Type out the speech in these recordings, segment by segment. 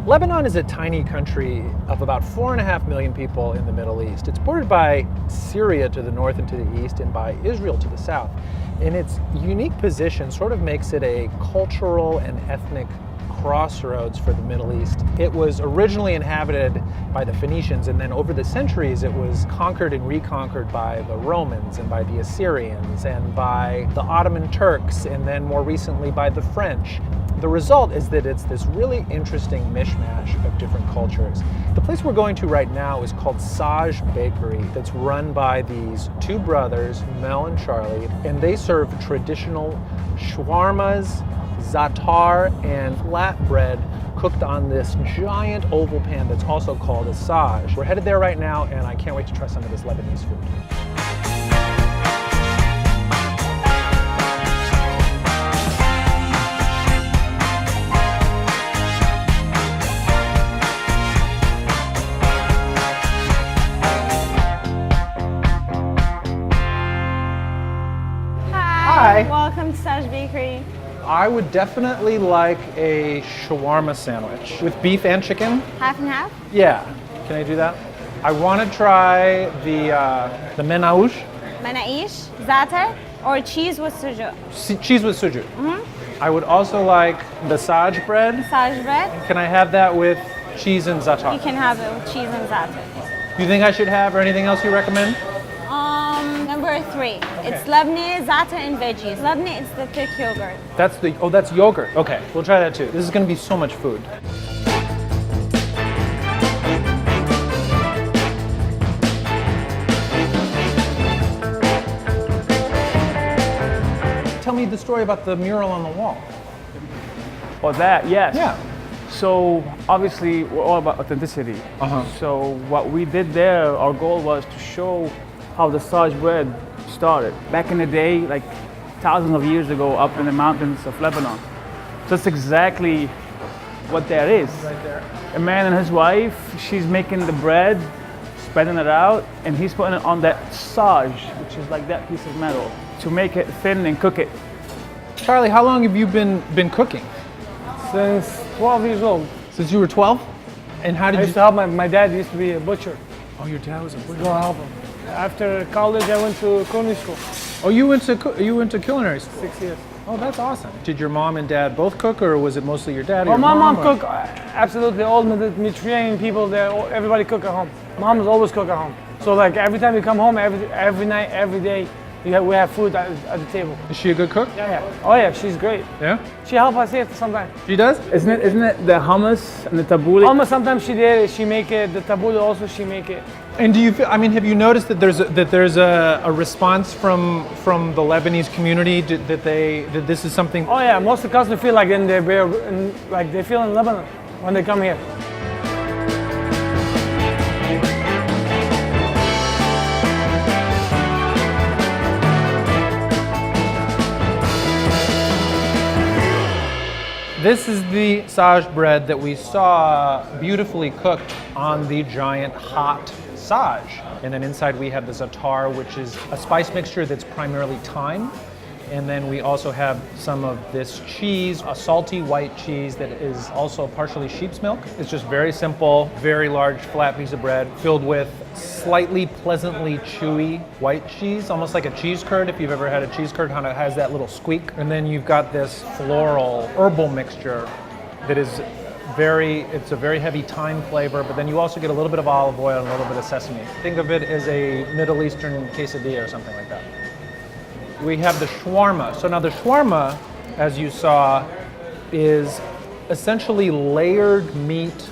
Lebanon is a tiny country of about 4.5 million people in the Middle East. It's bordered by Syria to the north and to the east, and by Israel to the south. And its unique position sort of makes it a cultural and ethnic crossroads for the Middle East. It was originally inhabited by the Phoenicians, and then over the centuries it was conquered and reconquered by the Romans and by the Assyrians and by the Ottoman Turks, and then more recently by the French. The result is that it's this really interesting mishmash of different cultures. The place we're going to right now is called Saj Bakery. That's run by these two brothers, Mel and Charlie, and they serve traditional shawarmas, za'atar, and flatbread cooked on this giant oval pan that's also called a saj. We're headed there right now, and I can't wait to try some of this Lebanese food. Hi. Welcome to Saj Bakery. I would definitely like a shawarma sandwich with beef and chicken. Half and half? Yeah, can I do that? I want to try the menaush. Manaish, za'atar, or cheese with sujouk. Cheese with sujouk. I would also like the saj bread. Saj bread. Can I have that with cheese and You za'atar? can have it with cheese and za'atar. You think I should have, or anything else you recommend? Number 3. It's Lebanese, za'atar, and veggies. Lebanese is the thick yogurt. That's yogurt. Okay, we'll try that too. This is going to be so much food. Tell me the story about the mural on the wall. Or that, yes. Yeah. So obviously we're all about authenticity. So what we did there, our goal was to show how the Saj bread started. Back in the day, like thousands of years ago, up in the mountains of Lebanon. So that's exactly what that is. Right there. A man and his wife, she's making the bread, spreading it out, and he's putting it on that Saj, which is like that piece of metal, to make it thin and cook it. Charlie, how long have you been cooking? Since 12 years old. Since you were 12? And how I did used you? to help my dad used to be a butcher. Oh, your dad was a butcher. Go help him. After college, I went to culinary school. Oh, you went to culinary school. 6 years. Oh, that's awesome. Did your mom and dad both cook, or was it mostly your dad? Or Well, your my mom or- cook. Absolutely, all the Mediterranean people there, everybody cook at home. Mom's always cook at home. So like every time we come home, every night, every day, we have food at the table. Is she a good cook? Yeah. Oh yeah, she's great. Yeah. She help us here sometimes. She does? Isn't it the hummus and the tabbouleh? Almost sometimes she did. She make it. The tabbouleh also she make it. And do you feel? I mean, have you noticed that there's a response from the Lebanese community that this is something? Oh yeah, most of the customers feel like like they feel in Lebanon when they come here. This is the saj bread that we saw beautifully cooked on the giant hot saj. And then inside we have the za'atar, which is a spice mixture that's primarily thyme. And then we also have some of this cheese, a salty white cheese that is also partially sheep's milk. It's just very simple, very large flat piece of bread filled with slightly pleasantly chewy white cheese, almost like a cheese curd. If you've ever had a cheese curd, kind of has that little squeak. And then you've got this floral herbal mixture that is it's a very heavy thyme flavor, but then you also get a little bit of olive oil and a little bit of sesame. Think of it as a Middle Eastern quesadilla or something like that. We have the shawarma. So now the shawarma, as you saw, is essentially layered meat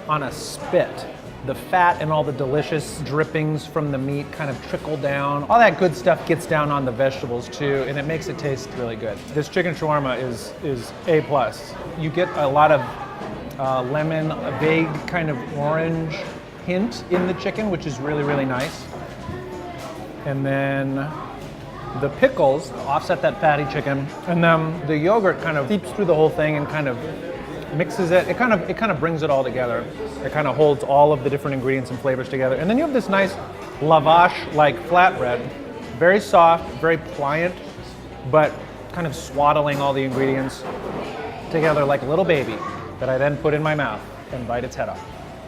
on a spit. The fat and all the delicious drippings from the meat kind of trickle down. All that good stuff gets down on the vegetables too, and it makes it taste really good. This chicken shawarma is A+. You get a lot of lemon, a vague kind of orange hint in the chicken, which is really, really nice. And then the pickles offset that fatty chicken, and then the yogurt kind of seeps through the whole thing and kind of mixes it. It kind of brings it all together. It kind of holds all of the different ingredients and flavors together. And then you have this nice lavash-like flatbread, very soft, very pliant, but kind of swaddling all the ingredients together like a little baby that I then put in my mouth. and bite its head off.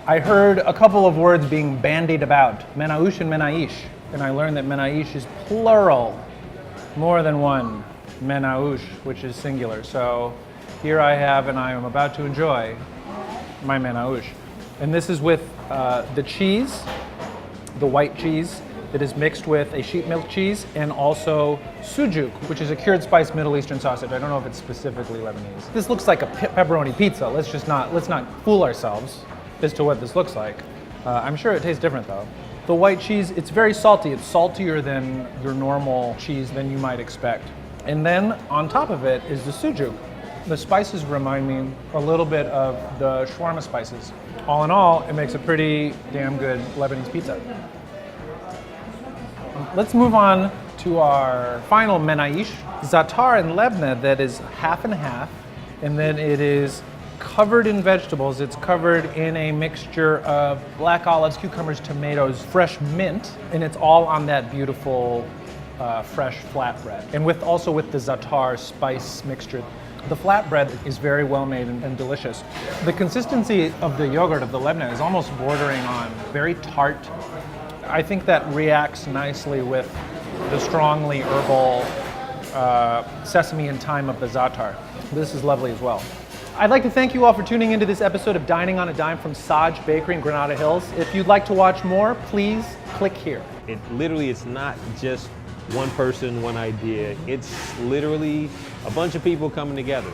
I heard a couple of words being bandied about, menaush and menaish, and I learned that menaish is plural, more than one menaush, which is singular. So here I have, and I am about to enjoy my menaush. And this is with the cheese, the white cheese, that is mixed with a sheep milk cheese and also sujuk, which is a cured spiced Middle Eastern sausage. I don't know if it's specifically Lebanese. This looks like a pepperoni pizza. Let's not fool ourselves as to what this looks like. I'm sure it tastes different though. The white cheese, it's very salty. It's saltier than your normal cheese than you might expect. And then on top of it is the sujuk. The spices remind me a little bit of the shawarma spices. All in all, it makes a pretty damn good Lebanese pizza. Let's move on to our final menaish, za'atar and lebna, that is half and half, and then it is covered in vegetables. It's covered in a mixture of black olives, cucumbers, tomatoes, fresh mint, and it's all on that beautiful fresh flatbread. And also with the za'atar spice mixture. The flatbread is very well made and delicious. The consistency of the yogurt of the lebna is almost bordering on very tart. I think that reacts nicely with the strongly herbal sesame and thyme of the za'atar. This is lovely as well. I'd like to thank you all for tuning into this episode of Dining on a Dime from Saj Bakery in Granada Hills. If you'd like to watch more, please click here. It's not just one person, one idea. It's literally a bunch of people coming together.